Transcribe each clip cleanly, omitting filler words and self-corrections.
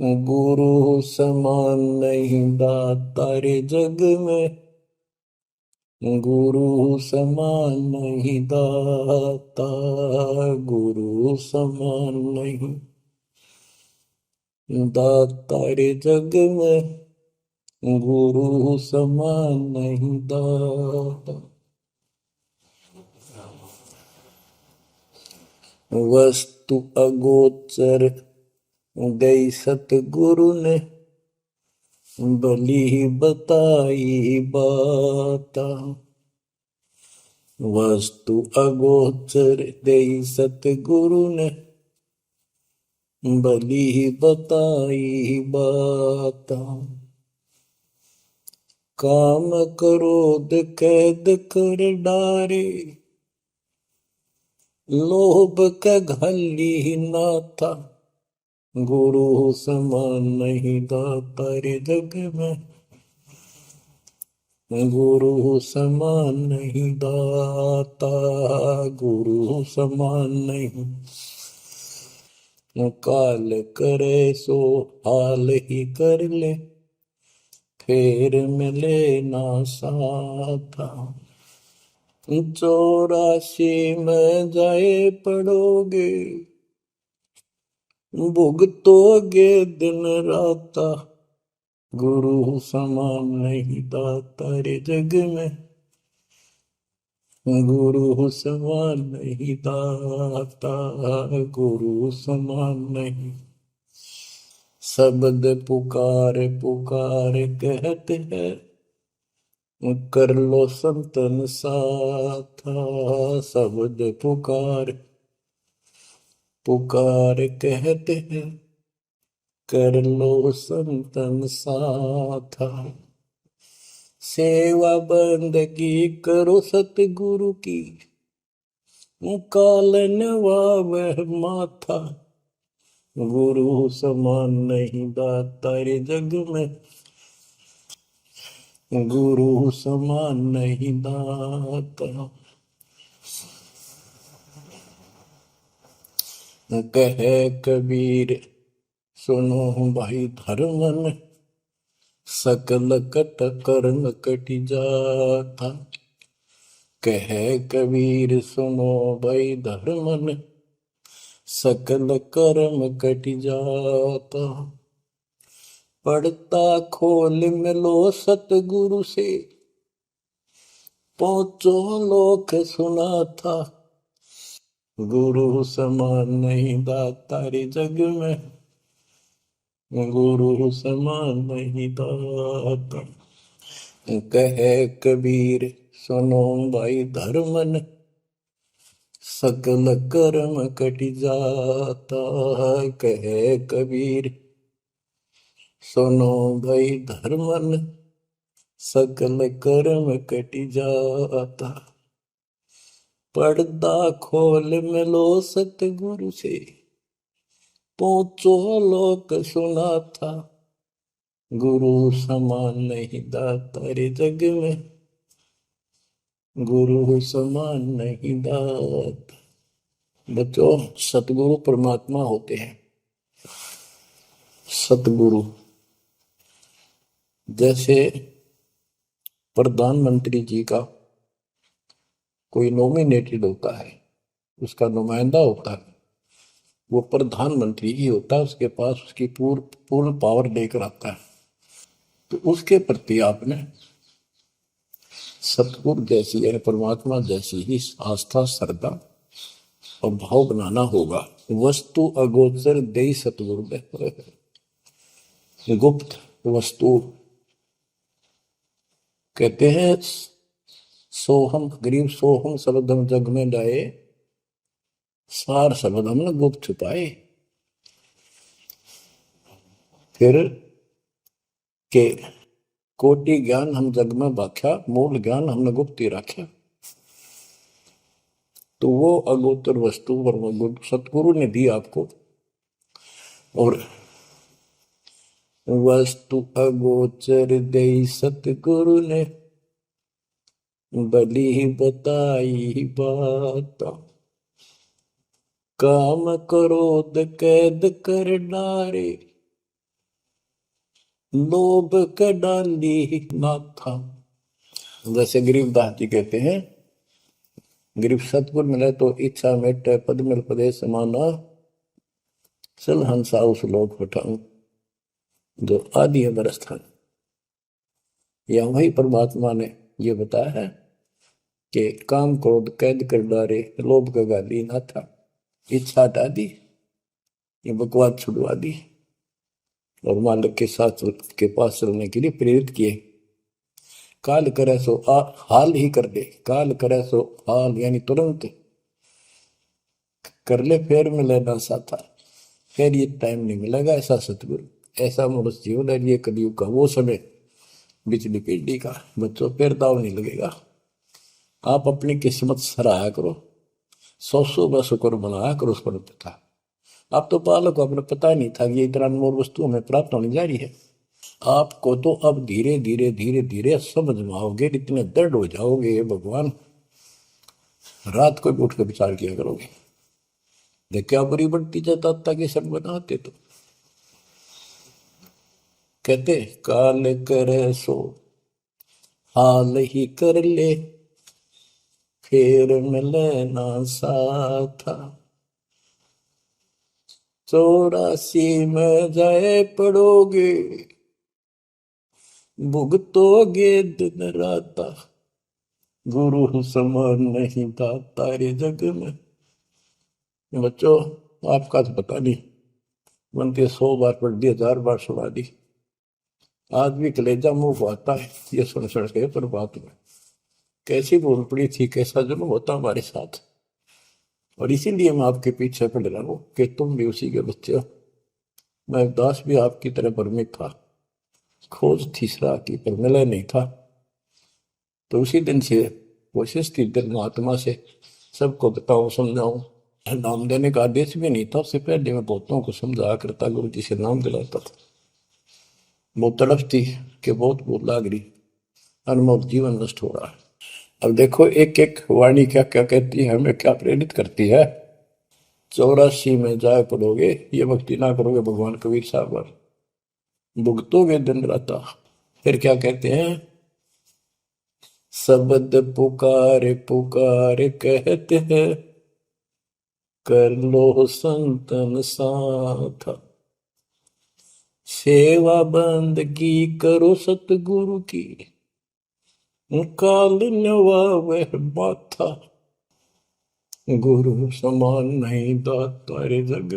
गुरु समान नहीं दाता रे जग में। गुरु समान नहीं दाता। गुरु समान नहीं दाता रे जग में। गुरु समान नहीं दाता। वस्तु अगोचर गई सतगुरु ने भली बताई बात। वस्तु अगोचर गई सतगुरु ने भली बताई बात। काम क्रोध कैद कर डारे लोभ का घली ना था। गुरु समान नहीं दाता रे जग में। गुरु समान नहीं दाता। गुरु समान नहीं। काल करे सो हाल ही कर ले फिर मिले ना साथा। 84 में जाए पड़ोगे भुगतोगे दिन राता। गुरु समान नहीं दाता रे जग में। गुरु समान नहीं दाता। गुरु समान नहीं। शब्द पुकार पुकार कहते हैं कर लो संतन साथा। शब्द पुकार पुकार कहते हैं कर लो संतन साथा। सेवा बंदगी करो सतगुरु की कालन वह माथा। गुरु समान नहीं दाता रे जग में। गुरु समान नहीं दाता। कहे कबीर सुनो भाई धर्मन सकल कट कर्म कटि जाता। कहे कबीर सुनो भाई धर्मन सकल कर्म कटि जाता। पढ़ता खोल मिलो सतगुरु से पहुंचो लोक सुना था। गुरु समान नहीं दाता रे जग में। गुरु समान नहीं दाता। कहे कबीर सुनो भाई धर्मन सकल कर्म कटि जाता। कहे कबीर सुनो भाई धर्मन सकल कर्म कटि जाता। पर्दा खोल मिलो सतगुरु से पहुंचो लोक सुना था। गुरु समान नहीं दाता रे जग में। गुरु समान नहीं दाता। बच्चों सतगुरु परमात्मा होते हैं। सतगुरु जैसे प्रधानमंत्री जी का कोई नॉमिनेटेड होता है उसका नुमाइंदा होता है वो प्रधानमंत्री ही होता है। उसके पास उसकी पूर्ण पावर लेकर आता है। तो उसके प्रति आपने सतगुरु जैसी है परमात्मा जैसी ही आस्था श्रद्धा और भाव बनाना होगा। वस्तु अगोचर दे सतगुरु गुप्त वस्तु कहते हैं सोहम गरीब सोहम शब्दम जग में लाए सार शब्द हमने गुप्त छुपाए। फिर के कोटि ज्ञान हम जग में बाख्या मूल ज्ञान हमने गुप्त ही रखा। तो वो अगोचर वस्तु सतगुरु ने दी आपको। और वस्तु अगोचर दे सतगुरु ने भली बताई बात। काम क्रोध कैद कर डारे लोभ का डाली ना था। जैसे गरीबदास जी कहते हैं, गरीब सतगुर मिले तो इच्छा मेटे, पद मिल पदे समाना, सल हंसा उस लोक पठाऊं, जो आदि है बरस्थान। या वही परमात्मा ने ये बताया है कि काम क्रोध कैद कर डारे, लोभ का गाली ना था, इच्छा हटा दी, ये बकवास छुड़वा दी और मालिक के साथ के पास चलने के लिए प्रेरित किए। काल करे सो हाल ही कर दे, काल करे सो हाल यानी तुरंत कर ले, फिर मिले ना साथा, फिर ये टाइम नहीं मिलेगा। ऐसा सतगुरु, ऐसा मनुष्य जीवन है ये कलयुग का वो समय, बिजली पीढ़ी का। बच्चों फिर दाव नहीं लगेगा। आप अपनी किस्मत सराहा करो, सौ सौ ब शुक्र बनाया करो उस पर पिता। आप तो बालक को अपने पता ही नहीं था कि ये इतना अनमोल वस्तु हमें प्राप्त होने जा रही है। आपको तो अब धीरे धीरे धीरे धीरे समझ में आओगे, इतने दृढ़ हो जाओगे भगवान, रात को भी उठ कर विचार किया करोगे। देख क्या बुरी बनती जाता ताकि सब बनाते तो कहते काल करे सो हाल ही कर ले, फिर मिले ना साथा, 84 में जाए पड़ोगे, भुगतोगे दिन राता, गुरु समान नहीं था तारे जग में। बच्चों आपका तो पता नहीं, बनती 100 बार पढ़ दी, 1000 बार सुना दी, आज भी कलेजा मुंह को आता है ये सुन के। पर बात में कैसी बोल पड़ी थी, कैसा जुल्म होता हमारे साथ, और इसीलिए मैं आपके पीछे पड़ रहा हूँ कि तुम भी उसी के बच्चे हो। मैं दास भी आपकी तरह भ्रमित था, खोज तीसरा की पर मिला नहीं था। तो उसी दिन से कोशिश थी दिल में आत्मा से सबको बताऊं समझाऊं। नाम देने का आदेश भी नहीं था, उससे पहले मैं बहुतों को समझाया करता, गुरु जी से नाम दिलाता था। बहुत तड़फ थी कि बहुत बहुत लाग रही, अनमोल जीवन नष्ट हो रहा है। अब देखो एक एक वाणी क्या क्या कहती है, हमें क्या प्रेरित करती है। 84 में जाए पड़ोगे, ये भक्ति ना करोगे भगवान कबीर साहब पर, भुगतोगे दिन राता। फिर क्या कहते हैं, शब्द पुकार पुकार कहते हैं, कर लो संतन साथ, सेवा बंदगी करो सतगुरु की, काल नवावे माथा, गुरु समान नहीं दाता रे जग।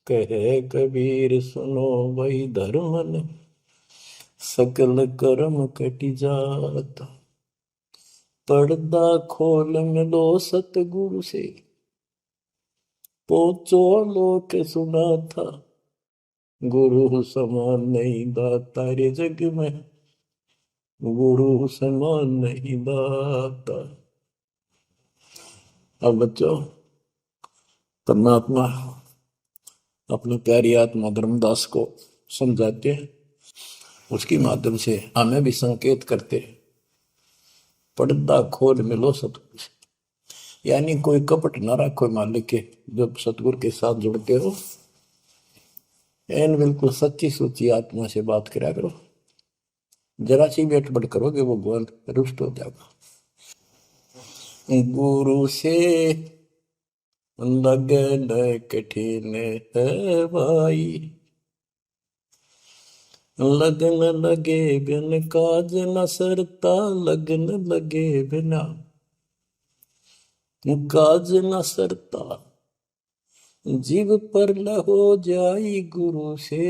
कहे कबीर सुनो वही धर्मन, सकल कर्म कटि जाता, पर्दा खोल मिलो सतगुरु से, पहुंचो लोक सुना था, गुरु समान नहीं दाता रे जग में, गुरु समान नहीं दाता। अब बच्चों परमात्मा अपनी प्यारी आत्मा धर्मदास को समझाते हैं, उसके माध्यम से हमें भी संकेत करते हैं, पर्दा खोल मिलो सतगुरु से। यानी कोई कपट ना रखो मालिक के, जब सतगुरु के साथ जुड़ते हो एन बिल्कुल सच्ची सुच्ची आत्मा से बात करा करो। जरा सी भी अटपट करोगे वो भगवान रुष्ट हो जाएगा। गुरु से लगन कठिन है भाई, लगन लगे बिन काज न सरता, लगन लगे बिना काज न सरता, जीव पर लहो जाई गुरु से,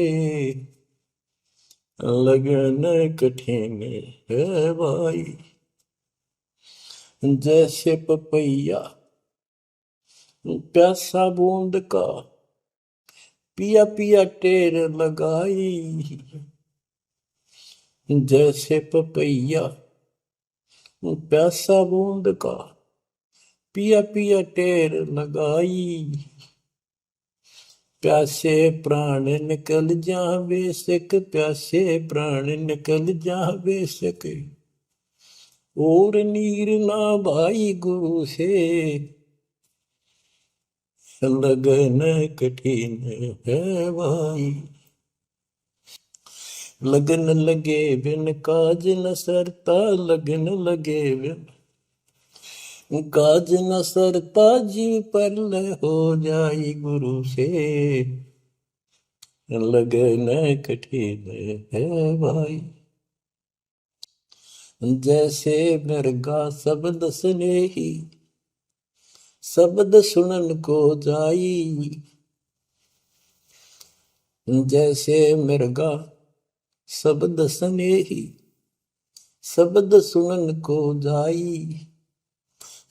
लगन कठिन है भाई। जैसे पपैया प्यासा बूंद का, पिया पिया टेर लगाई, जैसे पपैया प्यासा बूंद का, पिया पिया टेर लगाई, प्यासे प्राण निकल जा बेशक, प्यासे प्राण निकल जा बेशक, और नीर ना भाई गुरु से, लगन कठिन है भाई। लगन लगे बिन काज न सरता, लगन लगे बिन काज न सरता, जीव परलय हो जाई गुरु से, लगन कठिन है भाई। जैसे मृगा शब्द स्नेही, शब्द सुनन को जाई, जैसे मृगा शब्द स्नेही, शब्द सुनन को जाई,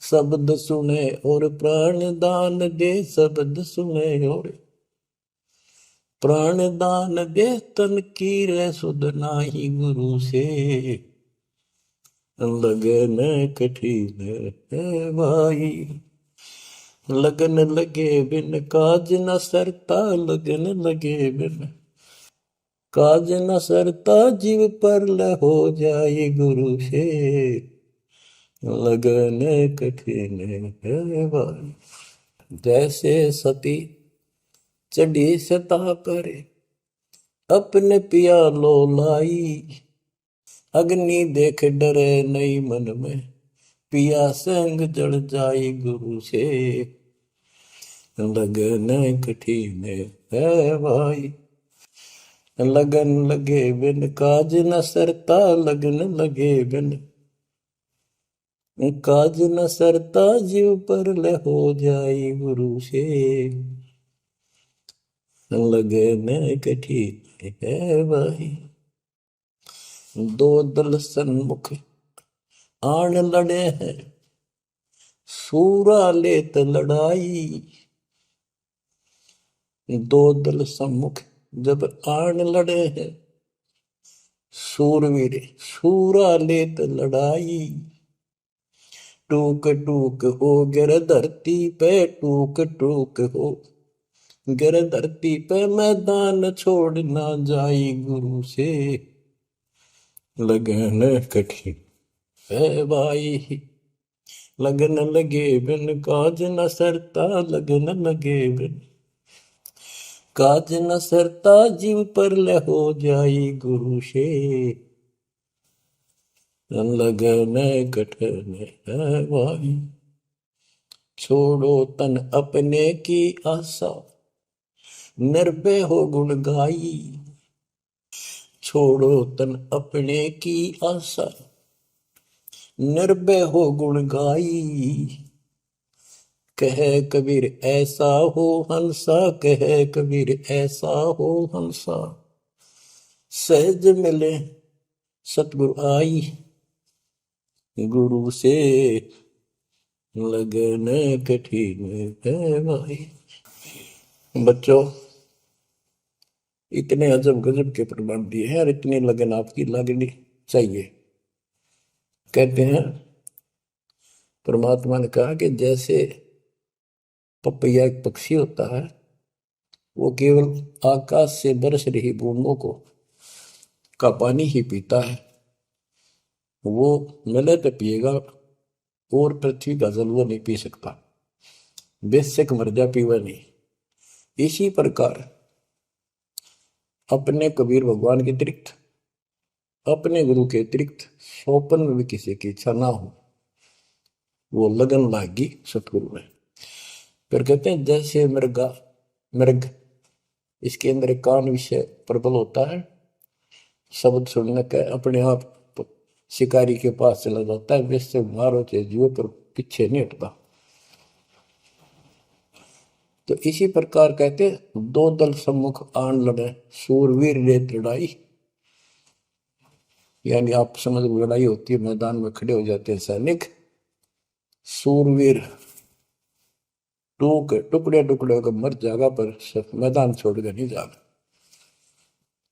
शब्द सुने और प्राण दान दे, शब्द सुने और प्राण दान दे, तन की रे सुध नाही गुरु से, लगन कठिन है भाई। लगन लगे बिन काज न सरता, लगन लगे बिन काज न सरता, जीव परल हो जाए गुरु से, लगन कठिन है भाई। जैसे सती चढ़ी सता करे, अपने पिया लो लाई, अग्नि देख डरे नहीं मन में, पिया संग जड़ जाई गुरु से, लगन कठिन है भाई। लगन लगे बिन काज न सरता, लगन लगे बिन काज न सरता, जीव परल हो जाई गुरु से, लगन कठिन है भाई। दो दल सन्मुख आन लड़े हैं, सूरा लेत लड़ाई, दो दल सम्मुख जब आन लड़े हैं, सूरवीर सूरा लेत लड़ाई, टूक टूक हो गिर धरती पे, टूक टूक हो गिर धरती पे, मैदान छोड़ ना जाई गुरु से, लगन कठिन है भाई। लगन लगे बिन काज न सरता, लगन लगे बिन काज न सरता, जीव परल हो जाई गुरु से, लगन कठिन है भाई। छोड़ो तन अपने की आशा, निर्भय हो गुण गाई, छोड़ो तन अपने की आशा, निर्भय हो गुण गाई, कहे कबीर ऐसा हो हंसा, कहे कबीर ऐसा हो हंसा, सहज मिले सतगुरु आई, गुरु से लगन कठिन है भाई। बच्चों, इतने अजब गजब के प्रमाण दिए हैं और इतनी लगन आपकी लगनी चाहिए। कहते हैं परमात्मा ने कहा कि जैसे पपैया एक पक्षी होता है, वो केवल आकाश से बरस रही बूंदों को का पानी ही पीता है, वो मिले तो पिएगा, और पृथ्वी का जल वो नहीं पी सकता, बेशक मर जा पीवा नहीं। इसी प्रकार अपने कबीर भगवान के अतिरिक्त, अपने गुरु के अतिरिक्त सोपन में भी किसी की इच्छा ना हो, वो लगन लागी सतगुरु में। फिर कहते हैं जैसे मृग इसके अंदर एक कान विषय प्रबल होता है, शब्द सुनने का अपने आप शिकारी के पास चला जाता है, वैसे मारो चाहे जुए पर पीछे नहीं हटता। तो इसी प्रकार कहते दो दल सम्मुख आन लड़े, सूरवीर रेत लड़ाई, यानी आप समझ लड़ाई होती है, मैदान में खड़े हो जाते हैं सैनिक, सूरवीर टूक टुकड़े टुकड़े होकर मर जाएगा, पर मैदान छोड़कर नहीं जाएगा।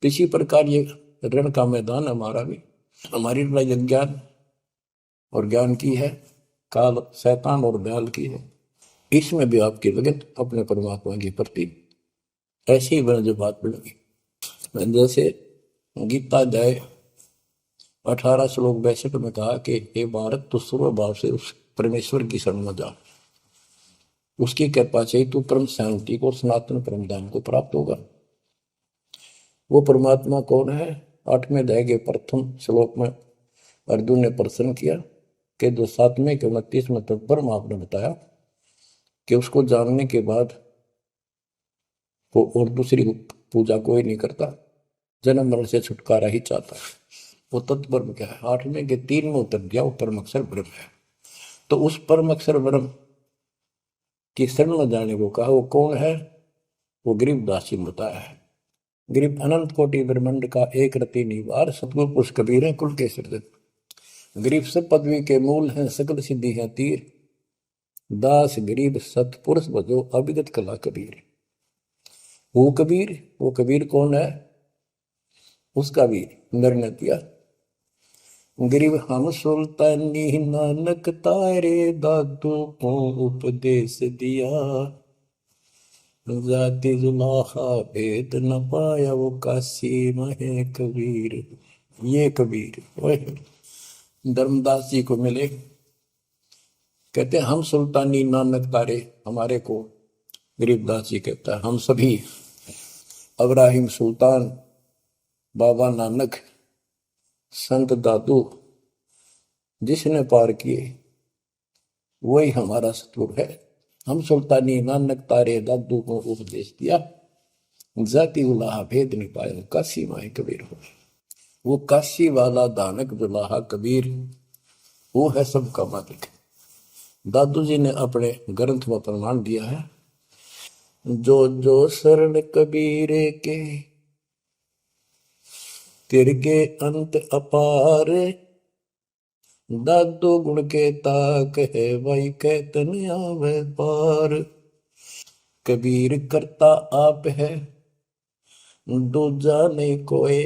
इसी प्रकार ये रण का मैदान हमारा भी, हमारी लड़ाई अज्ञान और ज्ञान की है, काल शैतान और दयाल की है। इसमें भी आपकी लगन अपने परमात्मा के प्रति ऐसी ही बन जो बात बढ़ेगी। जैसे गीता अध्याय 18 श्लोक 62 में कहा कि हे भारत, तू सर्व भाव से उस परमेश्वर की शरण में जा, उसकी कृपा से तू परम शांति को, सनातन परम धाम को प्राप्त होगा। वो परमात्मा कौन है? 8वें अध्याय के प्रथम श्लोक में अर्जुन ने प्रश्न किया कि जो 7वें के 29वें तक ब्रह्म आपने बताया कि उसको जानने के बाद वो और दूसरी पूजा कोई नहीं करता, जन्म मरण से छुटकारा ही चाहता है। वो तत्ब्रह्म क्या है? 8वें के 3 में उत्तर दिया, वो परम अक्षर ब्रह्म है। तो उस परम अक्षर ब्रह्म की शरण में जाने को कहा। वो कौन है? वो गरीबदास जी ने बताया है। गरीब अनंत कोटि ब्रह्मांड का एक रति निवार, सतगुरु पुरुष कबीर है कुल के सृजन। गरीब सब पदवी के मूल हैं, सकल सिद्धि है तीर, दास गरीब सतपुरुष बजो अभिगत कला कबीर। वो कबीर कौन है? उसका वीर निर्णय दिया। गरीब हम सुल्तानी नानक तारे, दादू को उपदेश दिया, जाति जुलाहा भेद न पाया, वो काशी महे कबीर। ये कबीर धर्मदास जी को मिले, कहते हम सुल्तानी नानक तारे, हमारे को गरीबदास जी कहता है हम सभी अब्राहिम सुल्तान, बाबा नानक, संत दादू जिसने पार किए वही हमारा सतगुरु है। हम सुल्तानी नानक तारे, दादू को उपदेश दिया, जाति उलाहा भेद नहीं पाया, काशी माए कबीर हो। वो काशी वाला दानक दुलाहा कबीर, वो है सबका मालिक। दादू जी ने अपने ग्रंथ में प्रमाण दिया है, जो जो शरण कबीरे के, तिरगे अंत अपार, दादू गुण के ताक है, भाई कहतन आवे पार। कबीर करता आप है, दूजा नहीं कोई,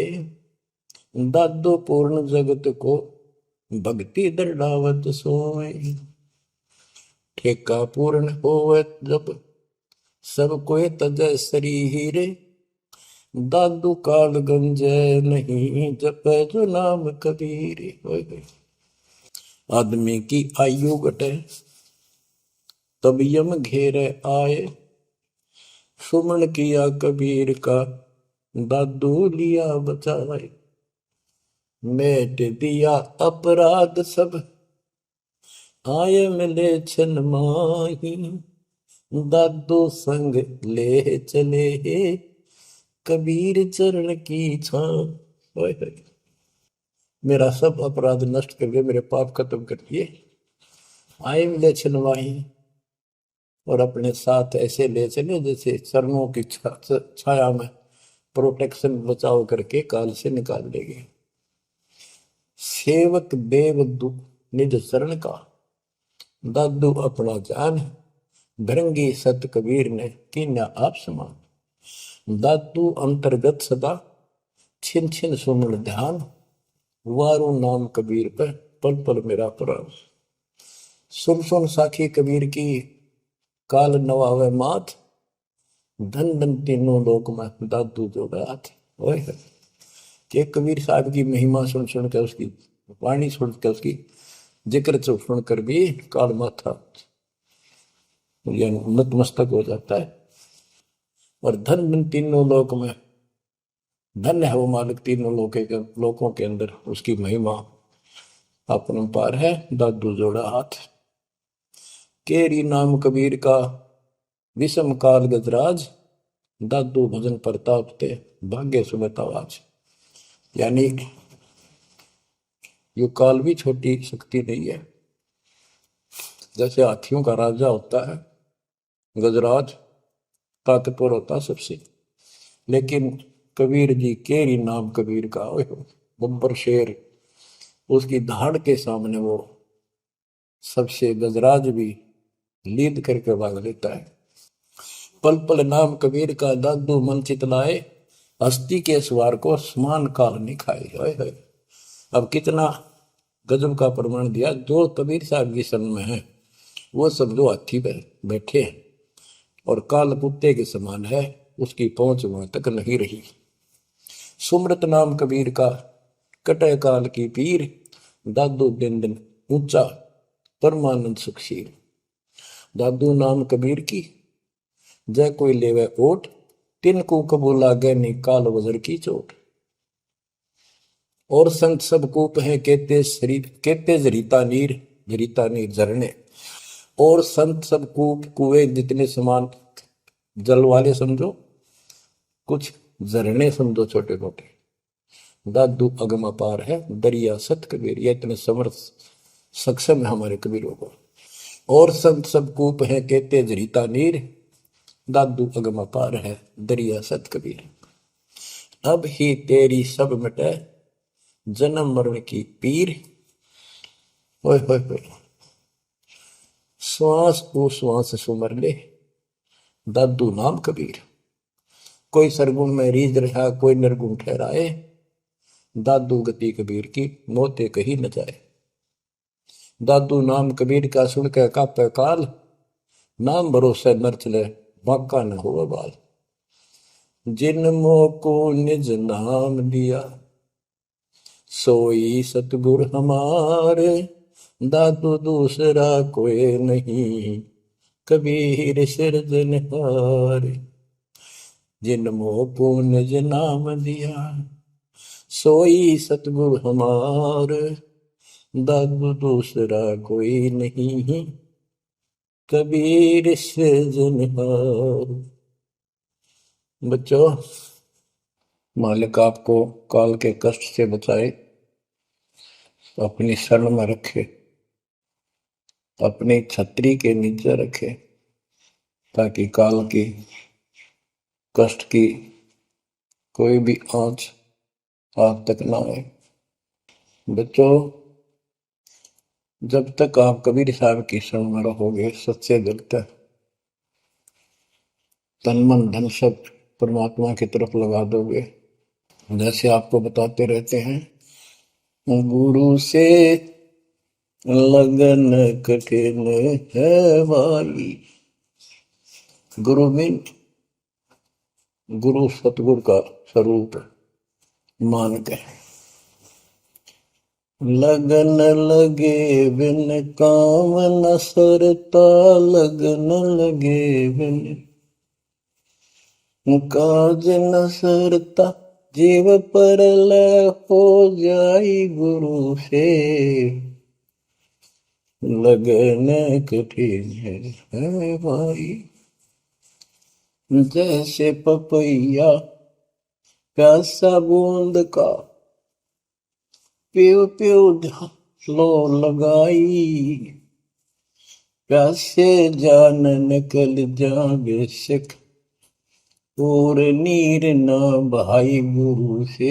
दादू पूर्ण जगत को, भक्ति दृढ़ावत सोए। ठेका पूर्ण होवे जब, सब कोई तजय शरीर, दादू काल गंजे नहीं, जपे जो नाम कबीर। आदमी की आयु घटे, तब यम घेरे आए, सुमन किया कबीर का, दादू लिया बचाए। मेट दिया अपराध सब, आए मिले छन माही, दादू संग ले चले, कबीर चरण की छां। मेरा सब अपराध नष्ट कर दिए, मेरे पाप खत्म कर दिए, आए मिले छन माही, और अपने साथ ऐसे ले चले जैसे चरणों की छाया में प्रोटेक्शन बचाव करके काल से निकाल लेंगे। सेवक देव निज शरण का, दादू अपना जान, भृंगी सत कबीर ने कीन्या आप समान। दादू अंतर्गत सदा, छिन छिन सुमन ध्यान, वारू नाम कबीर पर पल पल मेरा प्राण। सुन सुन साखी कबीर की, काल नवावे मात, धन धन तीनों लोक में, दादू जोड़ा हाथ। कि कबीर साहब की महिमा सुन सुन के, उसकी वाणी सुन के, उसकी जिक्र सुन कर भी काल माथा नतमस्तक हो जाता है। और धन धन तीनों लोक में, धन्य है वो मालिक तीनों लोकों के अंदर, उसकी महिमा अपरंपार है। दादू जोड़ा हाथ, केरी नाम कबीर का, विषम काल गजराज, दादू भजन प्रताप ते, भाग्य सुमित आवाज। यानी ये काल भी छोटी शक्ति नहीं है। जैसे हाथियों का राजा होता है गजराज, ताकतवर होता सबसे, लेकिन कबीर जी, केरी नाम कबीर का, बब्बर शेर, उसकी धाड़ के सामने वो सबसे गजराज भी लीद करके भाग लेता है। पल पल नाम कबीर का, दादू मन चितलाए, हस्ती के सवार को समान काल नहीं खाए। अब कितना गजब का प्रमाण दिया। जो कबीर साहब की शरण में है वो सब जो हाथी पर बैठे हैं और काल कुत्ते के समान है, उसकी पहुंच वहां तक नहीं रही। सुमृत नाम कबीर का, कटे काल की पीर, दादू दिन दिन ऊंचा, परमानंद सुखशीर। दादू नाम कबीर की, जय कोई लेवे ओट, तिन को कबू लागे नी काल वजर की चोट। और संत सब कूप है कहते शरीर, कहते जरीता नीर झरने। और संत सब कूप कुएं जितने समान जल वाले समझो, कुछ झरने समझो छोटे मोटे। दादू अगम अपार है दरिया सत कबीर, ये इतने समर्थ सक्षम है हमारे कबीरों को। और संत सब कूप है कहते जरीता नीर, दादू अगम अपार है दरिया सत कबीर। अब ही तेरी सब मिटे जन्म मरण की पीर, ओए होए होए। श्वास को श्वास सुमर ले दादू नाम कबीर। कोई सरगुण में रीझ रहा कोई निर्गुण ठहराए, दादू गति कबीर की मोते कही न जाए। दादू नाम कबीर का सुन के कापे काल, नाम भरोसे नर चले बाका न हो बाल। जिन मोह को निज नाम दिया सोई सतगुर हमारे, दादू दूसरा कोई नहीं कबीर सिरजनहार। जिन मोह को निज नाम दिया सोई सतगुर हमार, दादू दूसरा कोई नहीं कबीर सिरजनहार। बच्चों, मालिक आपको काल के कष्ट से बचाए, अपनी शरण में रखे, अपनी छतरी के नीचे रखे, ताकि काल की कष्ट की कोई भी आंच आप तक ना आए। बच्चों, जब तक आप कबीर साहब की शरण में रहोगे, सच्चे दिल तक तन मन धन सब परमात्मा की तरफ लगा दोगे। जैसे आपको बताते रहते हैं, गुरु से लगन कठिन है भाई। गुरु मीन गुरु सतगुरु का स्वरूप मान के। लगन लगे बिन काम न सरता, लगन लगे बिन काज न सरता। जीव पर लय हो जाई गुरु से, लगन कठिन है भाई। जैसे पपैया प्यासा बूंद का, प्यो प्यो लो लगाई। प्यासे जान निकल जा बेशक, और नीर न बहाई गुरु से,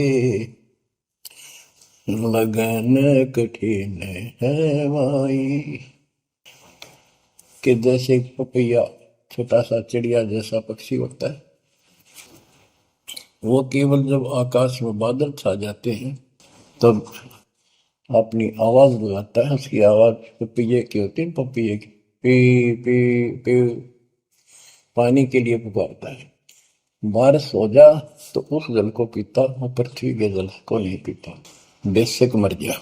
लगन कठिन है भाई। कि जैसे पपैया छोटा सा चिड़िया जैसा पक्षी होता है, वो केवल जब आकाश में बादल छा जाते हैं तब अपनी आवाज लगाता है। उसकी आवाज पपैये की होती है, पपैये की पी पी पी, पानी के लिए पुकारता है। बारिश हो जा तो उस जल को पीता, वो पृथ्वी के जल को नहीं पीता, बेशक मर गया।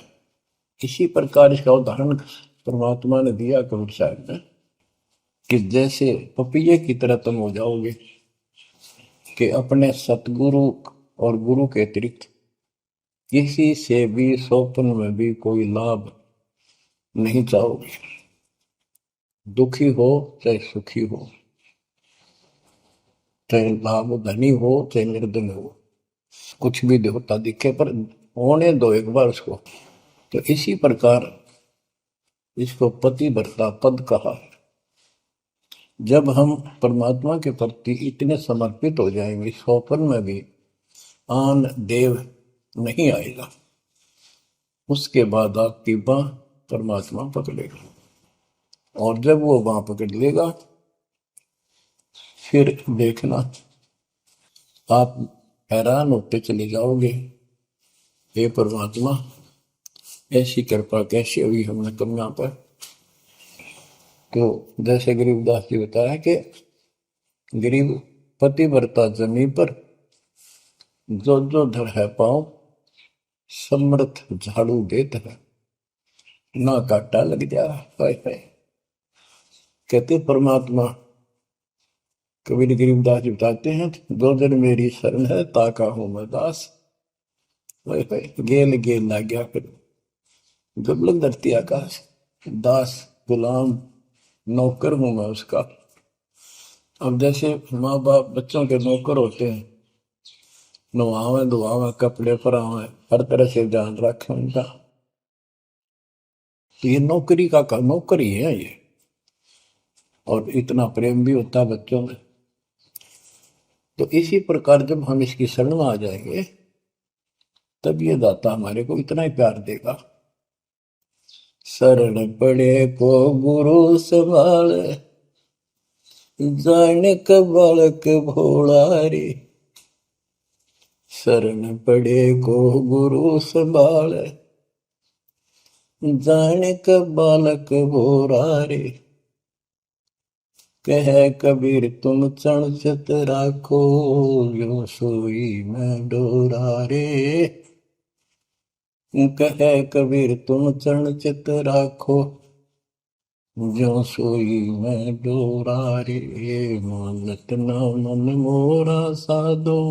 इसी प्रकार इसका उदाहरण परमात्मा ने दिया कबीर साहब ने, कि जैसे पपैये की तरह तुम हो जाओगे कि अपने सतगुरु और गुरु के अतिरिक्त किसी से भी स्वप्न में भी कोई लाभ नहीं चाहोगे। दुखी हो चाहे सुखी हो, चाहे लाभ धनी हो चाहे निर्धन हो, कुछ भी देवता दिखे पर होने दो एक बार उसको। तो इसी प्रकार इसको पतिव्रता पद कहा। जब हम परमात्मा के प्रति इतने समर्पित हो जाएंगे, स्वप्न में भी आन देव नहीं आएगा। उसके बाद आपकी बाह परमात्मा पकड़ेगा, और जब वो बाह पकड़ लेगा फिर देखना आप हैरान होते चले जाओगे, हे परमात्मा ऐसी कृपा कैसे हुई हमने कन्या पर। तो जैसे गरीबदास जी बताया कि गरीब पतिव्रता जमी पर जो जो धर है पाँव, समर्थ झाड़ू देत है ना काटा लग जा। कहते परमात्मा कबीर गरीबदास जी बताते हैं, दो दिन मेरी शरण है ताका हूं मैं दास। गेल गेल ला गया फिर गबलन धरती आकाश, दास गुलाम नौकर हूं मैं उसका। अब जैसे माँ बाप बच्चों के नौकर होते हैं, नवावे धुआवे कपड़े परावे हर तरह से ध्यान रखें उनका, तो ये नौकरी का नौकर ही है ये। और इतना प्रेम भी होता है बच्चों में। तो इसी प्रकार जब हम इसकी शरण में आ जाएंगे तब ये दाता हमारे को इतना ही प्यार देगा। शरण पड़े को गुरु संभाले, जाने का बालक भोला रे। शरण पड़े को गुरु संभाले, जाने का बालक भोला रे। कह कबीर तुम चरण चित राखो, यो सोई मैं डोरा रे। कह कबीर तुम चरण चित राखो, जो सोई मैं डोरा रे। मानत न मन मोरा साधो,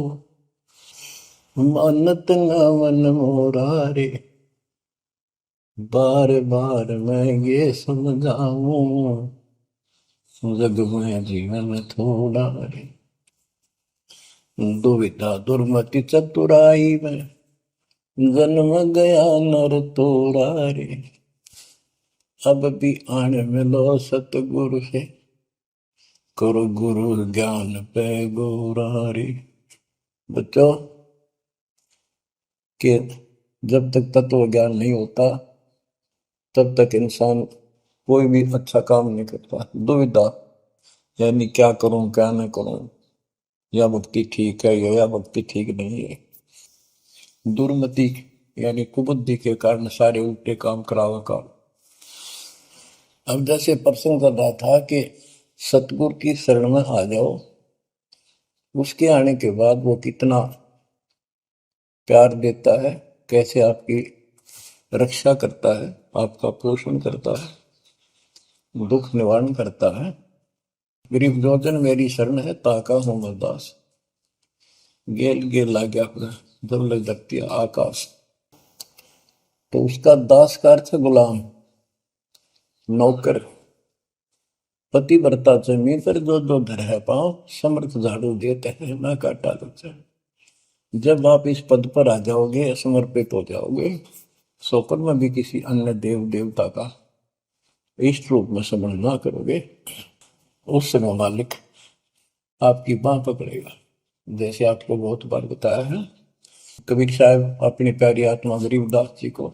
मानत न मन मोरा रे। बार बार मैं ये समझाऊं, जग में जीवन थोड़ा रे। दुविधा दुर्मति चतुराई में, जन्म गया नर तोड़ा रे। अब भी आन मिलो सतगुरु से, करो गुरु ज्ञान पे गोरा रे। बच्चों कि जब तक तत्व ज्ञान नहीं होता तब तक इंसान कोई भी अच्छा काम नहीं करता। दुविधा यानी क्या करूं क्या न करूं, या भक्ति ठीक है या भक्ति ठीक नहीं है। दुर्मति यानी कुबुद्धि के कारण सारे उल्टे काम करावा का। अब जैसे प्रसंग कर रहा था कि सतगुरु की शरण में आ जाओ, उसके आने के बाद वो कितना प्यार देता है, कैसे आपकी रक्षा करता है, आपका पोषण करता है, दुख निवारण करता है। गरीब जोजन मेरी शरण है, ताका हूं मैं दास। गेल गेल ला गया जब लग धरती आकाश। तो उसका दास का अर्थ है गुलाम, नौकर। पतिव्रता जमीन पर जो जो धर है पांव, समर्थ झाड़ू देते हैं ना काटा देते। जब आप इस पद पर आ जाओगे, समर्पित हो जाओगे, स्वप्न में भी किसी अन्य देव देवता का इष्ट रूप में समझ ना करोगे, उस समय मालिक आपकी बांह पकड़ेगा। जैसे आपको बहुत बार बताया है, कबीर साहब अपनी प्यारी आत्मा गरीबदास जी को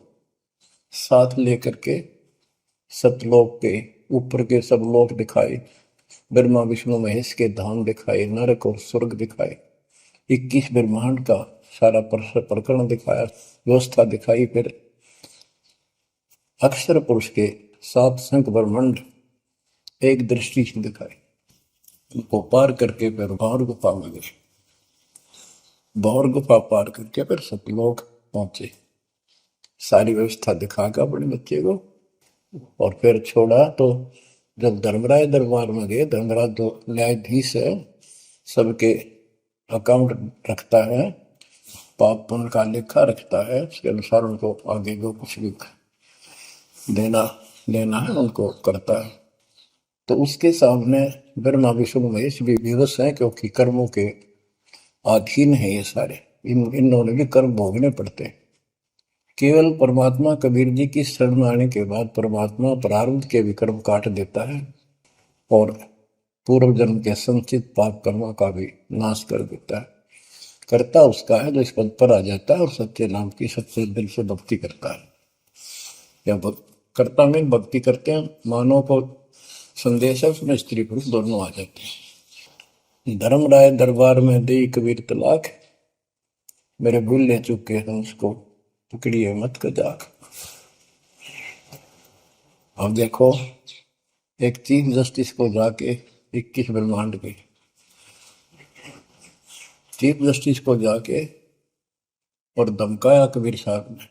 साथ लेकर के सतलोक के ऊपर के सब लोक दिखाए, ब्रह्मा विष्णु महेश के धाम दिखाए, नरक और स्वर्ग दिखाए, 21 ब्रह्मांड का सारा प्रकरण दिखाया, व्यवस्था दिखाई। फिर अक्षर पुरुष के 7 संख ब्रह्मांड एक दृष्टि से दिखाए। उनको पार करके फिर भौर गुफा में गए, भौर गुफा पार करके फिर सतलोक पहुंचे। सारी व्यवस्था दिखा के अपने बच्चे को और फिर छोड़ा। तो जब धर्मराज दरबार में गए, धर्मराज जो न्यायाधीश है, सबके अकाउंट रखता है, पाप पुण्य का लेखा रखता है, उसके अनुसार उनको आगे जो कुछ भी देना लेना है उनको करता है। तो उसके सामने ब्रह्मा विष्णु महेश भी विवश हैं, क्योंकि कर्मों के अधीन है ये सारे, इन्होंने भी कर्म भोगने पड़ते हैं। केवल परमात्मा कबीर जी की शरण में आने के बाद परमात्मा प्रारब्ध के विक्रम काट देता है और पूर्व जन्म के संचित पाप कर्मों का भी नाश कर देता है। करता उसका है जो इस पद पर आ जाता है और सच्चे नाम की सच्चे दिल से भक्ति करता है। या कर्ता में भक्ति करते हैं, मानव को संदेश है, उसमें स्त्री पुरुष दोनों आ जाते हैं। धर्म राय दरबार में दे कबीर तलाक, मेरे भूल ले चुके हैं उसको पकड़िए मत कजाक। अब देखो, एक चीफ जस्टिस को जाके 21 ब्रह्मांड के चीफ जस्टिस को जाके और धमकाया कबीर साहब ने,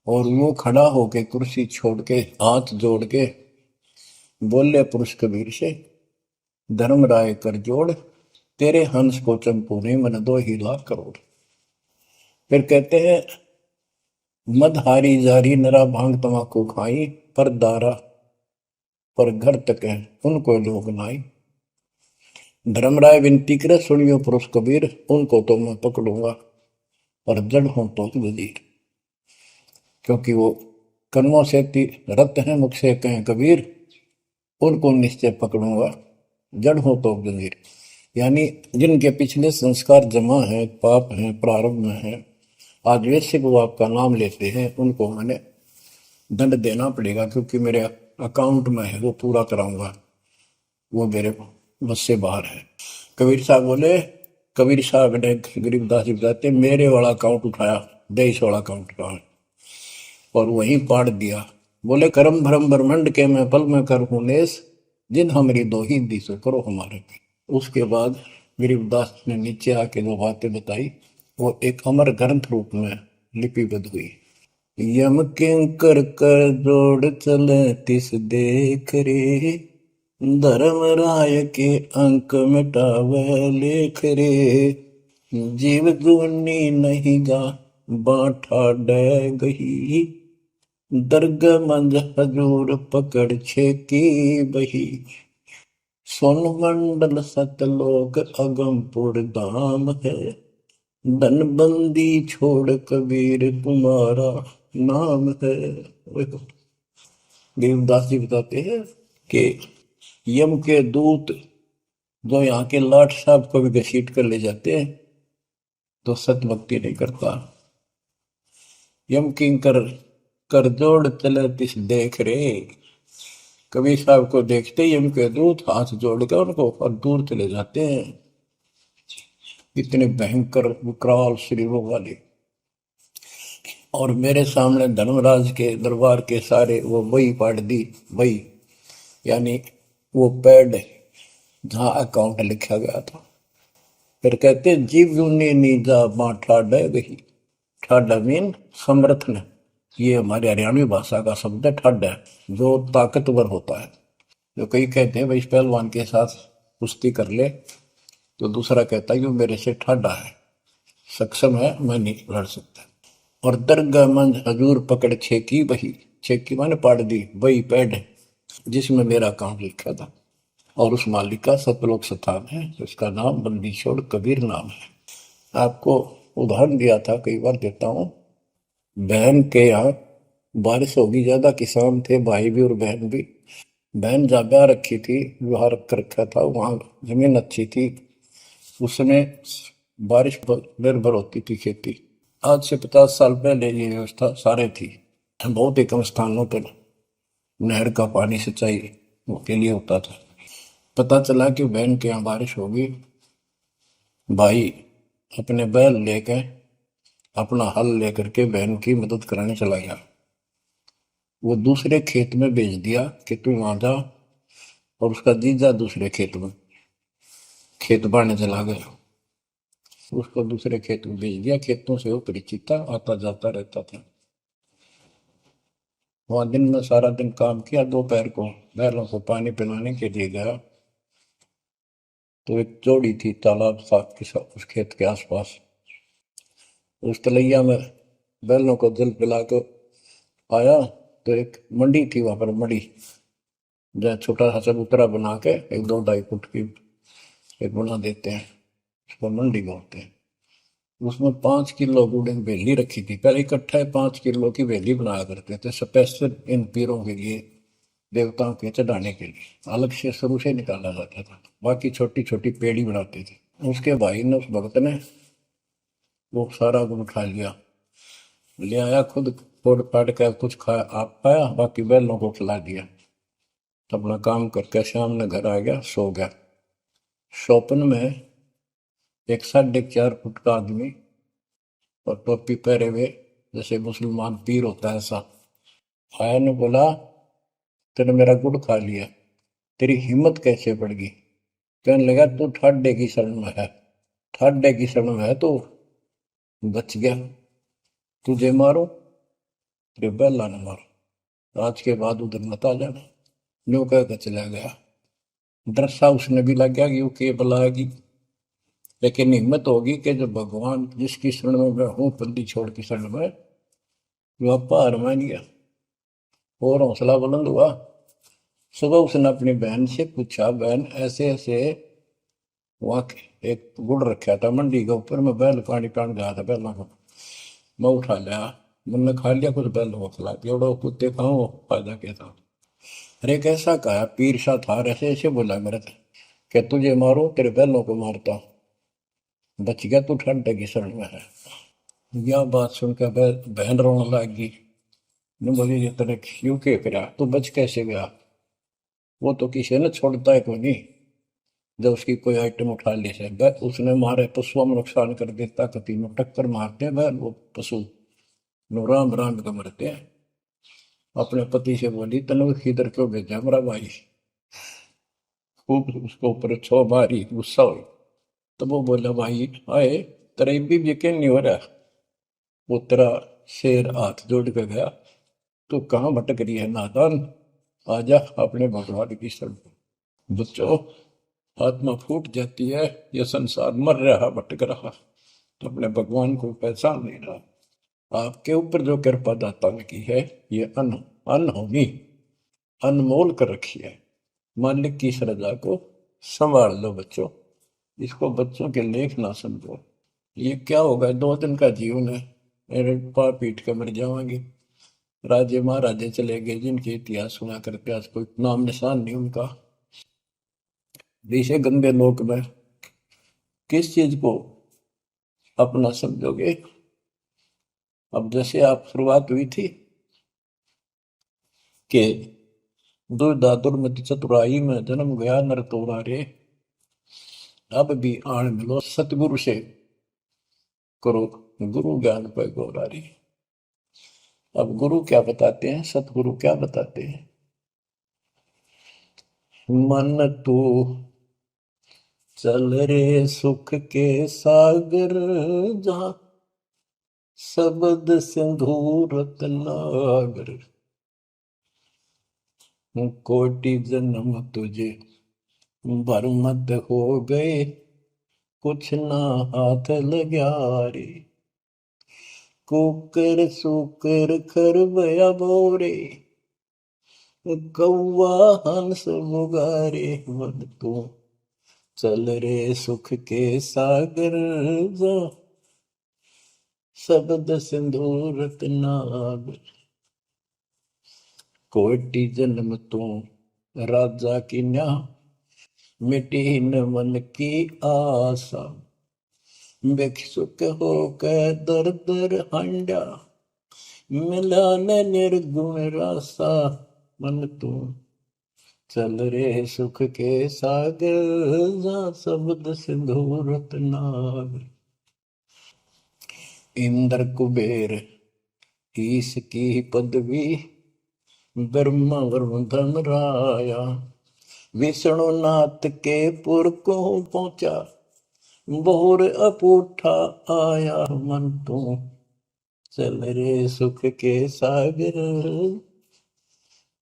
और वो खड़ा होके कुर्सी छोड़ के हाथ जोड़ के बोले पुरुष कबीर से, धर्म राय कर जोड़, तेरे हंस को चंपू ने मन 2 ही लाख करोड़। फिर कहते हैं मद हारी जारी नरा भांग तमाकू खाई, पर दारा पर घर तक है उनको लोग नाई। धर्मराय विनती करे सुनियो पुरुष कबीर, उनको तो मैं पकड़ूंगा और जड़ हूं तो वजीर। क्योंकि वो कर्मों से रत हैं, मुख से कहें कबीर, उनको निश्चय पकड़ूंगा, जड़ हो तो वजीर। यानी जिनके पिछले संस्कार जमा है, पाप हैं, प्रारंभ में है, आज वैसे वो आपका नाम लेते हैं, उनको मैंने दंड देना पड़ेगा, क्योंकि मेरे अकाउंट में है, वो पूरा कराऊंगा, वो मेरे बस से बाहर है। कबीर साहब बोले, कबीर साहब ने गरीबदास जी बताते, मेरे वाला अकाउंट उठाया, 23 वाला अकाउंट उठाया और वहीं पाड़ दिया। बोले करम भरम ब्रह्मंड के मैं पल में कर हूं नेस, जिन हमारी दो ही दी सो करो हमारे पे। उसके बाद गरीबदास ने नीचे आके जो बातें बताई, वो एक अमर ग्रंथ रूप में लिपिबद्ध हुई। यम किंकर कर जोड़ चले तिस देख रे, धर्म राय के अंक मिटावे लेख रे। जीव जुनी नहीं जा बाठा डै गही, दर्ग मंज हजूर पकड़ छेकी बही। सोन मंडल सतलोक अगमपुर धाम है, धनबंदी छोड़ कबीर तुम्हारा नाम है। गरीबदास जी बताते हैं कि यम के दूत जो यहाँ के लाट साहब को भी घसीट कर ले जाते हैं, तो सत भक्ति नहीं करता। यम किंकर कर जोड़ चले तिस देख रे, कबीर साहब को देखते ही यम के दूत हाथ जोड़ कर उनको और दूर चले जाते हैं। इतने भयंकर विकराल शरीरों वाले। और मेरे सामने धर्मराज के दरबार के सारे वो बही पाट दी। बही यानी वो पैड जहां अकाउंट लिखा गया था। फिर कहते जीव यूनी नीजा मां ठाडा गही। ठाडा मीन समर्थन। ये हमारी हरियाणवी भाषा का शब्द है ठाडा, जो ताकतवर होता है। जो कई कहते हैं भाई इस पहलवान के साथ कुश्ती कर ले, तो दूसरा कहता है कि मेरे से ठाडा है, सक्षम है, मैं नहीं लड़ सकता। और दरगाह मंज हजूर पकड़ छेकी बही। छेकी माने पाड़ दी, बही पैड जिसमें मेरा अकाउंट लिखा था। और उस मालिक का सतलोक स्थान है, उसका नाम बंदी छोड़ कबीर नाम है। आपको उदाहरण दिया था, कई बार देता हूँ। बहन के यहाँ बारिश होगी ज्यादा, किसान थे, भाई भी और बहन भी। बहन जहाँ ब्याह रखी थी, विवाह रख रखा था, वहां जमीन अच्छी थी, उसमें बारिश पर निर्भर होती थी खेती। आज से 50 साल पहले ये व्यवस्था सारे थी। बहुत ही कम स्थानों पर नहर का पानी सिंचाई के लिए होता था। पता चला कि बहन के यहाँ बारिश होगी, भाई अपने बैल लेकर, अपना हल लेकर के बहन की मदद कराने चला गया। वो दूसरे खेत में भेज दिया कि तू वहां जा, और उसका जीजा दूसरे खेत में खेत बांटने चला गया। उसको दूसरे खेत में भेज दिया। खेतों से वो परिचित था, आता जाता रहता था। वहां दिन में सारा दिन काम किया। दोपहर को बैलों को पानी पिलाने के लिए गया, तो एक जोड़ी थी तालाब साथ के साथ उस खेत के आसपास। उस तलैया में बैलों को जल पिला कर आया, तो एक मंडी थी वहां पर, मंडी जहाँ छोटा सा चबूतरा बना के 1-2-2.5 फुट की एक बना देते हैं, उसको मंडी बोलते हैं। उसमें 5 किलो गुड़ की बेली रखी थी। पहले इकट्ठा 5 किलो की बेली बनाया करते थे, स्पेशल इन पीरों के लिए, देवताओं के चढ़ाने के लिए अलग से शुरू से निकाला जाता था। बाकी छोटी छोटी पेड़ी बनाते थे। उसके भाई ने, उस भक्त ने, वो सारा गुड़ खा लिया, ले आया, खुद फोड़ फाड़ कर कुछ खाया, आप खाया, बाकी बैलों को खिला दिया। अपना काम करके शाम में घर आ गया, सो गया। स्वप्न में एक 4.5 फुट का आदमी और टोपी पहरे हुए, जैसे मुसलमान पीर होता है ऐसा, आया ने बोला, तूने मेरा गुड़ खा लिया, तेरी हिम्मत कैसे बढ़ गई? कहने लगा, तू ठाडे की शरण में है, ठाडे की शरण में है तो बच गया, तुझे मारो, तेरे बैला ने मारो, आज के बाद उधर मत आ जाना। न्यू कह के चला गया। डर सा उसने भी लग गया कि वो के बलाएगी। लेकिन हिम्मत होगी कि जब भगवान जिसकी शरण में मैं हूं, बंदी छोड़ की शरण में, वह हार मान गया और हौसला बुलंद हुआ। सुबह उसने अपनी बहन से पूछा, बहन ऐसे ऐसे वहां एक गुड़ रखा था मंडी के ऊपर, मैं बैल पानी पान गया था बैलों को, मैं उठा लिया, मैंने खा लिया, कुछ बैलों को खिला दिया, और कुत्ते खाओ फायदा क्या था। अरे कैसा कहा, पीर सा था, ऐसे ऐसे बोला मेरे से कि तुझे मारो तेरे बैलों को मारता, बच गया तू ठंड की शरण में है। यह बात सुनकर बहन रोने लगी। ने बोली, ये तेरे क्यों के फिरा, तू बच कैसे गया? वो तो किसी ने छोड़ता है कोई नहीं, जब उसकी कोई आइटम उठा ली से उसने मारे पशुओं में नुकसान कर देता, कभी में टक्कर मारते हैं बैल, वो पशु नो राम राम का मरते हैं। अपने पति से बोली, तने किधर क्यों भेजा मेरा भाई? खूब उसको ऊपर छो मारी, गुस्सा हुई। तो वो बोला, भाई आए तेरा भी यकीन नहीं हो रहा? वो तेरा शेर हाथ जोड़ के गया, तू कहाँ भटक रही है नादान, आजा अपने भगवान की शरण। बच्चों, आत्मा फूट जाती है, यह संसार मर रहा भटक रहा, तो अपने भगवान को पहचान नहीं रहा। आपके ऊपर जो कृपा दाता ने की है, ये अनहोनी अनमोल कर रखी है। मालिक की श्रद्धा को संभाल लो बच्चों, इसको बच्चों के लेख ना समझो। ये क्या होगा, 2 दिन का जीवन है, मेरे पा पीट के मर जावांगे। राजे महाराजे चले गए जिनके इतिहास सुना करते, आज कोई नाम निशान नहीं उनका। इसे गंदे लोक में किस चीज को अपना समझोगे? अब जैसे आप शुरुआत हुई थी कि दुर्धा दुर्मति चतुराई में जन्म गया नर तोरा रे, अब भी आण मिलो सतगुरु से, करो गुरु ज्ञान पे गौरारी। अब गुरु क्या बताते हैं, सतगुरु क्या बताते हैं? मन तू चल रे सुख के सागर, जहां शब्द सिंधु रत्नागर, कोटि जन्म तुझे भरमत हो गए, कुछ ना हाथ लग्या रे, कुकर सुकर खरबया बोरे, कौआ हंस मुगारे। मन तू चल रे सुख के सागर, जा शब्द सिंधु रत्नागर, कोटि जन्म तू राजा की न्या, मिटी न मन की आशा, भिक्षुक होकर दर दर हंडा, मिला न निर्गुण रासा। मन तू चल रे सुख के सागर, जा शब्द सिंधु रत्नागर। इंद्र कुबेर ईश की पदवी, ब्रह्मा वरुण धनराया, विष्णुनाथ के पुर को पहुंचा, बोर अपूठा आया। मन तू चल रे सुख के सागर,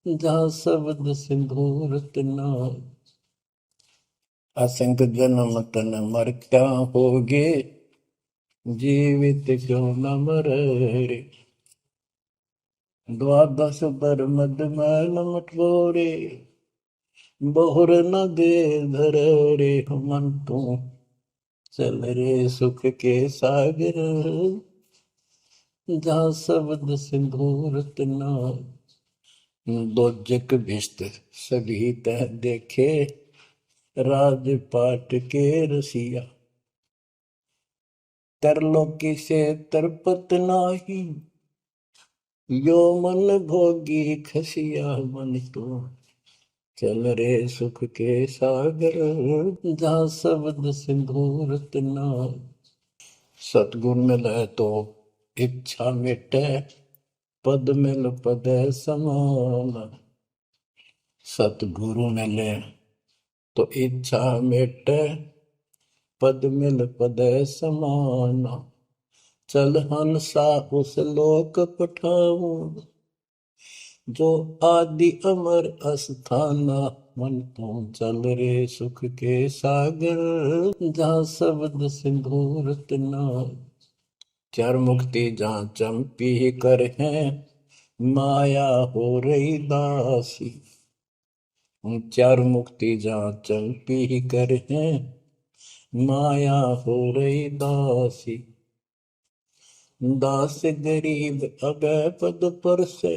जहाँ शब्द सिंधु रत्नागर। असंख जन्म तन मर क्या होगे, जीवित क्यों न मरे रे, द्वादश बर मद मैल मटोरे, बहुर न दे धर रे। मन तू चल रे सुख के सागर, जहाँ शब्द सिंधु रत्नागर। दोजक भिष्ट सभी तह देखे, राजपाट के रसिया, तरलोकी से तरपत नाही, यो मन भोगी खसिया। मन तो चल रे सुख के सागर, जहाँ शब्द सिंधु रत्नागर। सतगुर मिले तो इच्छा मिटे, पद मिल पद समान, सतगुरु मिले तो इच्छा मिटे, पद मिल पद समान। चल हंसा उस लोक पठाऊं, जो आदि अमर अस्थाना, मन तो चल रे सुख के सागर, जहाँ शब्द सिंदूर तना, चार मुक्ति जहाँ चंपी कर है, माया हो रही दासी। चार मुक्ति जहाँ चंपी कर है, माया हो रही दासी। दास गरीब अगय पद पर से,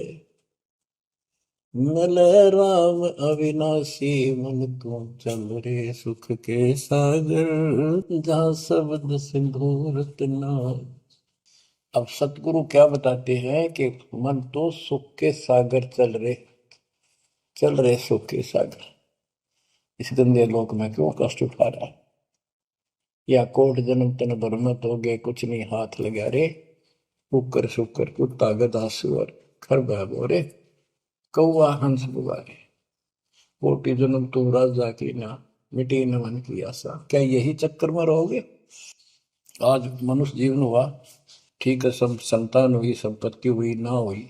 मिल राम अविनाशी। मन तू चल रे सुख के सागर, जहाँ शब्द सिंदूर तना। अब सतगुरु क्या बताते हैं कि मन तो सुख के सागर चल रहे सुख के सागर। इस गंदे लोक में क्यों कष्ट उठा रहा है? या कोट जन्म तन भरमत हो गए, कुछ नहीं हाथ लगा रे। कुकर शुकर कुत्ता गधा सुअर, खर बोरे, कौआ हंस बुआरे। कोटि जन्म तुम राजा की ना, मिटी न मन की आशा। क्या यही चक्कर में रहोगे? आज मनुष्य जीवन हुआ, ठीक है, सब संतान हुई, संपत्ति हुई ना हुई,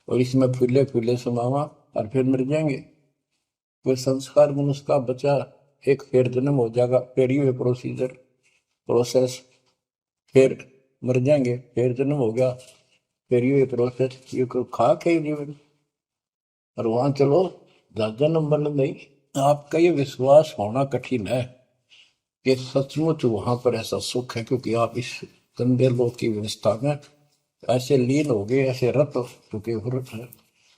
और इसमें फूले फूले समावा और फिर मर जाएंगे। कोई संस्कार मनुष्य का बचा, एक फिर जन्म हो जाएगा, फिर ये प्रोसेस, फिर मर जाएंगे, फिर जन्म हो गया, फिर ये प्रोसेस, ये कोई खा के जीवन। और वहां चलो ज्यादा नंबर नहीं। आपका ये विश्वास होना कठिन है कि सचमुच वहां पर ऐसा सुख है, क्योंकि आप इस गंदे लोक की व्यवस्था में ऐसे लीन हो गए, ऐसे रत हो चुके हो,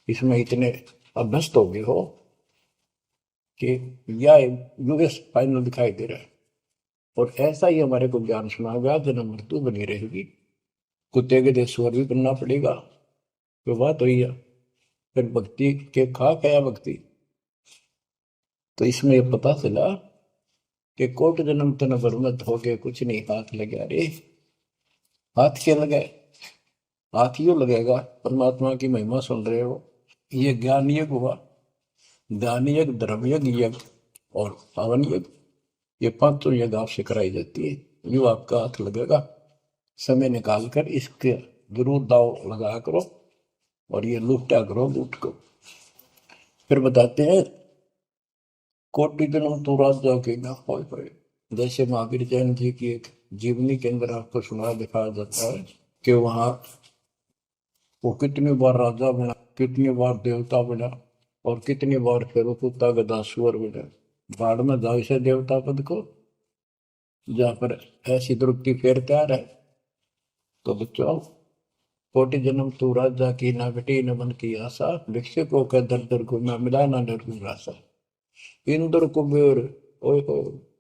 इसमें इतने अभ्यस्त हो गए हो कि यह यूएस फाइनल दिखाई दे रहा है। और ऐसा ही हमारे को ज्ञान सुना गया, जन्म मृत्यु बनी रहेगी, कुत्ते के देश स्वर भी बनना पड़ेगा। तो बात हुई है, फिर भक्ति के खा गया भक्ति। तो इसमें यह पता चला कि कोट जन्म तन बरमत हो गए, कुछ नहीं हाथ लगा रे। हाथ क्या लगाए? हाथ यूं लगेगा, परमात्मा की महिमा सुन रहे हो, ये ज्ञान यज्ञ हुआ। ज्ञान यज्ञ, धर्म यज्ञ, यज्ञ और हवन यज्ञ, ये पांचों यज्ञ आपसे कराई जाती है। यूं आपका हाथ लगेगा, समय निकाल कर इसके जरूर दाव लगा करो, और ये लूटा करो लूट को। फिर बताते हैं, कोटि जन्म तू राजा के ना होए। जैसे महावीर जैन जी की एक जीवनी के अंदर आपको सुना दिखाया जाता है कि वहां वो कितनी बार राजा बना, कितनी बार देवता बना, और कितनी बार फिर वो कुत्ता गधा सुअर बना। बाढ़ में जाओ इसे देवता पद को, जहां पर ऐसी दुर्गति फिर तैयार है। तो बच्चों, कोटि जन्म तू राजा की ना बेटी न मन की आशा, भिक्षुकों के दर दर घूमा मिला ना निर्गुण राशा। इंद्र कुबेर, ओए हो,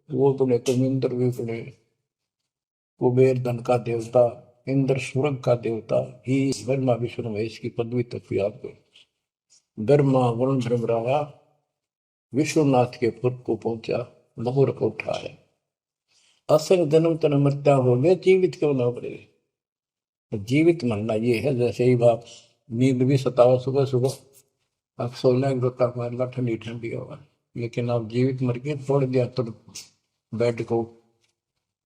वो बने तुम इंद्र भी बने। कुबेर धन का देवता, इंद्र स्वर्ग का देवता, ही ब्रह्मा विष्णु महेश की पदवी तक भी आपको। ब्रह्मा वरुण ब्रह्मरावा विश्वनाथ के पुर को पहुंचा, बहुर को उठाया। असल जन्म तन मृत्या हो गए, जीवित क्यों ना पड़े? जीवित मरना ये है, जैसे ही बाप नींद भी सतावा सुबह सुबह, आप सोलह गोता मारना ठंडी ठंडी हवा, लेकिन आप जीवित मर के छोड़ दिया तो बेड को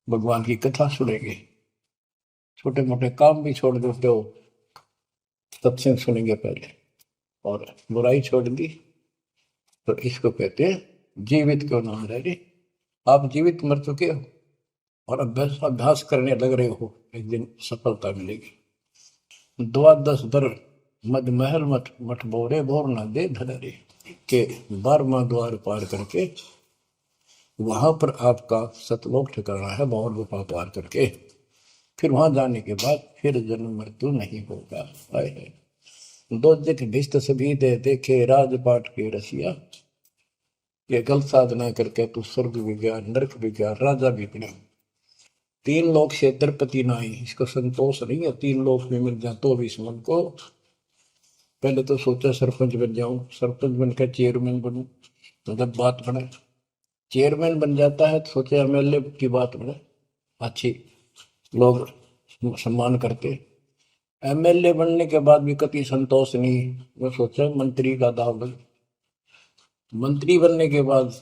भगवान की कथा सुनेंगे, छोटे मोटे काम भी छोड़ देते हो, सत्संग सुनेंगे पहले, और बुराई छोड़ दी। तो इसको कहते हैं जीवित क्यों ना रह रहे। आप जीवित मर चुके हो और अभ्यास अभ्यास करने लग रहे हो, एक दिन सफलता मिलेगी। द्वादश दर मद महल मठ मठ बोरे बोर न दे धनरे, के 12वां द्वार पार करके वहां पर आपका सतलोक ठिकाना है, बहुत गुफा पार करके। फिर वहां जाने के बाद फिर जन्म मृत्यु नहीं होगा। है दो जग भिष्ट सभी दे देखे, राजपाट के रसिया। ये गलत साधना करके तू स्वर्ग भी गया, नरक भी गया, राजा भी बना। तीन लोग से द्रपति नाही, इसको संतोष नहीं है, तीन लोग में मिल जाए तो भी इस मन को। पहले तो सोचा सरपंच बन जाऊं, सरपंच बनकर चेयरमैन बनूं, तो जब बात बने चेयरमैन बन जाता है तो सोचे एमएलए की बात बने, अच्छी लोग सम्मान करते। एमएलए बनने के बाद भी कभी संतोष नहीं, मैं सोचा मंत्री का दाव लगे। मंत्री बनने के बाद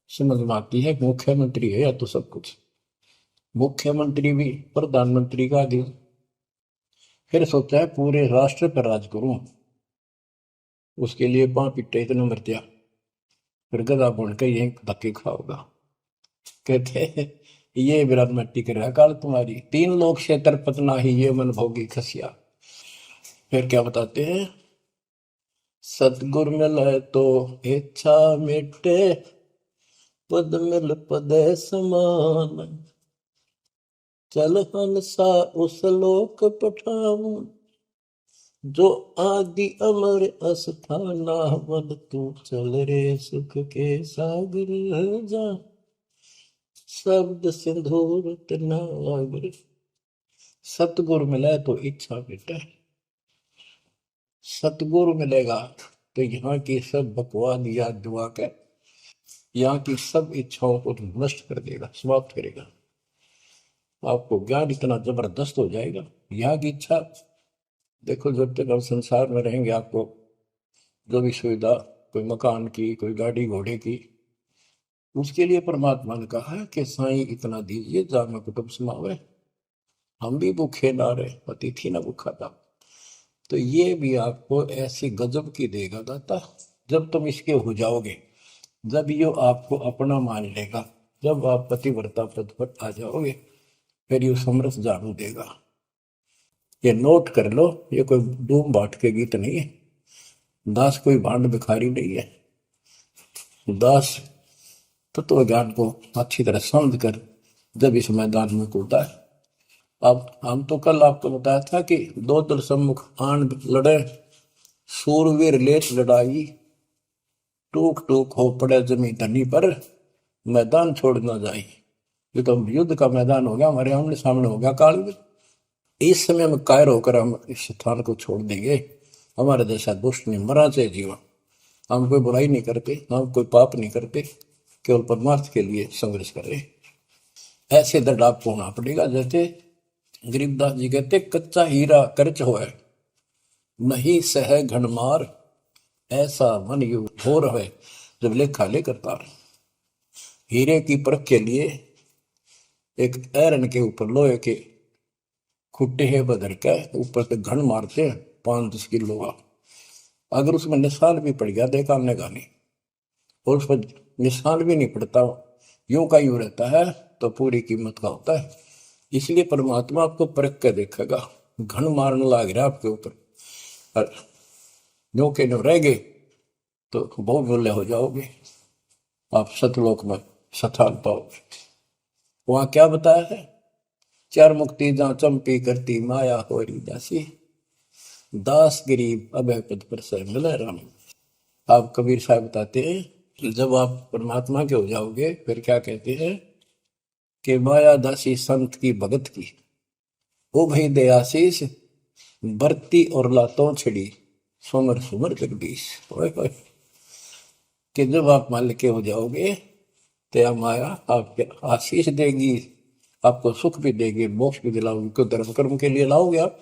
समझ में आती है मुख्यमंत्री है या तो सब कुछ, मुख्यमंत्री भी प्रधानमंत्री का अधीन। फिर सोचा है पूरे राष्ट्र पर राज करूं, उसके लिए पांव पिट्टे इतने मर दिया। फिर गधा बोल के यही धक्के खाओगा। कहते हैं ये विराट मट्टी कर रहा काल तुम्हारी, तीन लोग क्षेत्र पतना ही ये मन भोगी खसिया। फिर क्या बताते हैं, सतगुर मिले तो इच्छा मिटे, पद मिल पद समान, चल हंसा उस लोक पठाऊं, जो आदि अमर अस्थाना, मन तू चल रे सुख के सागर जा, शब्द सिंदूर तनागर। सतगुरु मिले तो इच्छा मिटे। सतगुरु मिलेगा तो यहाँ की सब बकवाद याद दुआ के यहाँ की सब इच्छाओं को नष्ट कर देगा, समाप्त करेगा। आपको ज्ञान इतना जबरदस्त हो जाएगा। यहाँ की इच्छा देखो, जब तक हम संसार में रहेंगे आपको जो भी सुविधा, कोई मकान की, कोई गाड़ी घोड़े की, उसके लिए परमात्मा ने कहा है कि साईं इतना दीजिए जामे कुटुंब समावे, हम भी भूखे ना रहे, अतिथि ना भूखा था। तो ये भी आपको ऐसी गजब की देगा दाता, जब तुम इसके हो जाओगे, जब ये आपको अपना मान लेगा, जब आप पतिव्रता पद पर आ जाओगे, फिर ये समरस झाड़ू देगा। ये नोट कर लो, ये कोई डूम बाट के गीत नहीं है। दास कोई भांड भिखारी नहीं है। दास तत्व ज्ञान को अच्छी तरह समझ कर जब इस मैदान में कूदा है। अब हम तो कल आपको बताया था कि दो दल सम्मुख आन लड़े, सूरवीर लेट लड़ाई, टूक टूक हो पड़े जमी धनी पर, मैदान छोड़ ना जाए। ये तो युद्ध का मैदान हो गया, हमारे आमने सामने हो गया काल में। इस समय में कायर होकर हम इस स्थान को छोड़ देंगे। हमारे जैसा दुष्ट नहीं मरा चाहे जीवन। हम कोई बुराई नहीं करते, हम कोई पाप नहीं करते, केवल परमार्थ के लिए संघर्ष कर रहे। ऐसे दृढ़ आपको होना पड़ेगा। जैसे गरीबदास जी कहते, कच्चा हीरा कर्च होए, नहीं सह घनमार, ऐसा मन यु हो रहे जब लेखा लेकर तार। हीरे की परख के लिए एक ऐरन के ऊपर लोहे के खुट्टे है बदल के ऊपर से घन मारते हैं 5-10 किलो का। अगर उसमें निशान भी पड़ गया देखा हमने गानी, और उस पर निशान भी नहीं पड़ता, यूं का यूं रहता है, तो पूरी कीमत का होता है। इसलिए परमात्मा आपको परख कर देखेगा। घन मारने लग रहा है आपके ऊपर, और न्यो के न्यो रह गए तो बहुत मूल्य हो जाओगे, आप सतलोक में स्थान पाओगे। वहां क्या बताया है, चार मुक्ति जहां चंपी करती माया होरी दासी, दास गरीब अभय पद पर से मिले राम। आप कबीर साहब बताते हैं, जब आप परमात्मा के हो जाओगे फिर क्या कहते हैं कि माया दासी संत की भगत की, ओ भाई दयाशीष, बरती और लातों छिड़ी, सुमर सुमर जगदीश। कि जब आप मालिक के हो जाओगे तो माया आपके आशीष देगी, आपको सुख भी देगी, मोक्ष भी दिलाओगी। क्यों धर्म कर्म के लिए लाओगे आप,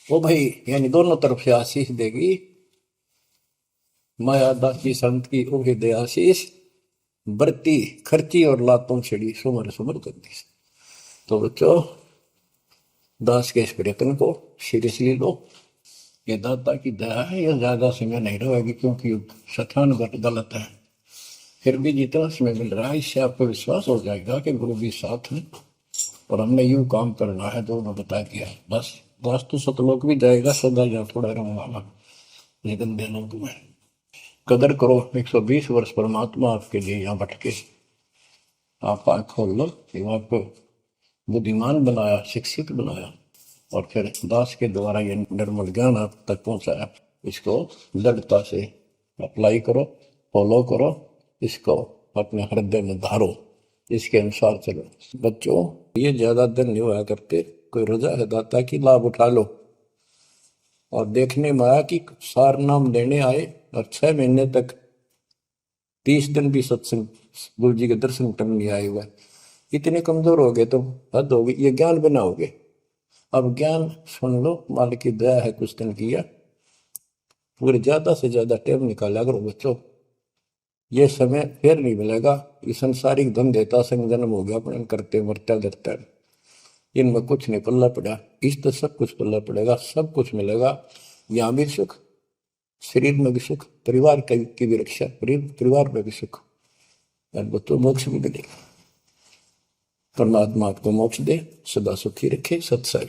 वो भाई यानी दोनों तरफ से आशीष देगी। माया दासी संत की ओ हृदय आशीष, बरती खर्ची और लातों छिड़ी, सुमर सुमर जगदीश। तो बच्चों, दास के इस प्रयत्न को सीरियसली लो। ये दाता की दया है, ये ज्यादा समय नहीं रहेगी, क्योंकि स्थान गलत है। फिर भी जितना समय मिल रहा है, इससे आपको विश्वास हो जाएगा कि गुरु भी साथ है और हमने यूं काम करना है जो उन्होंने बता दिया। बस दास तो सतलोक भी जाएगा, सदा या थोड़ा रहूंगा लेकिन लोक में। कदर करो, 120 वर्ष परमात्मा आपके लिए यहाँ भटके। आप आँख खोल लो, आपको बुद्धिमान बनाया, शिक्षित बनाया, और फिर दास के द्वारा ये निर्मल ज्ञान आप तक पहुंचाया। इसको दृढ़ता से अप्लाई करो, फॉलो करो, इसको अपने हृदय में धारो, इसके अनुसार चलो। बच्चों, ये ज्यादा दिन नहीं होया करते, कोई रजा है दाता की, लाभ उठा लो। और देखने में आया कि सार नाम लेने आए और 6 महीने तक 30 दिन भी सत्संग गुरु जी के दर्शन करने नहीं आए हुए। इतने कमजोर हो गए तो हद होगी, ये ज्ञान बनाओगे। अब ज्ञान सुन लो, मालिक की दया है, कुछ दिन किया, पूरे ज्यादा से ज्यादा टाइम निकाला करो बच्चों। ये समय फिर नहीं मिलेगा। ये संसारिक धन देता संग जन्म हो गया अपने, करते मरता डरता, इनमें कुछ नहीं पल्ला पड़ा। इस तो सब कुछ पल्ला पड़ेगा, सब कुछ मिलेगा, यहाँ भी सुख शरीर में भी सुख, परिवार की भी रक्षा, परिवार में भी सुख, और तो मोक्ष भी मिलेगा। परमात्मा आपको मोक्ष दे, सदा सुखी रखे। सत्संग।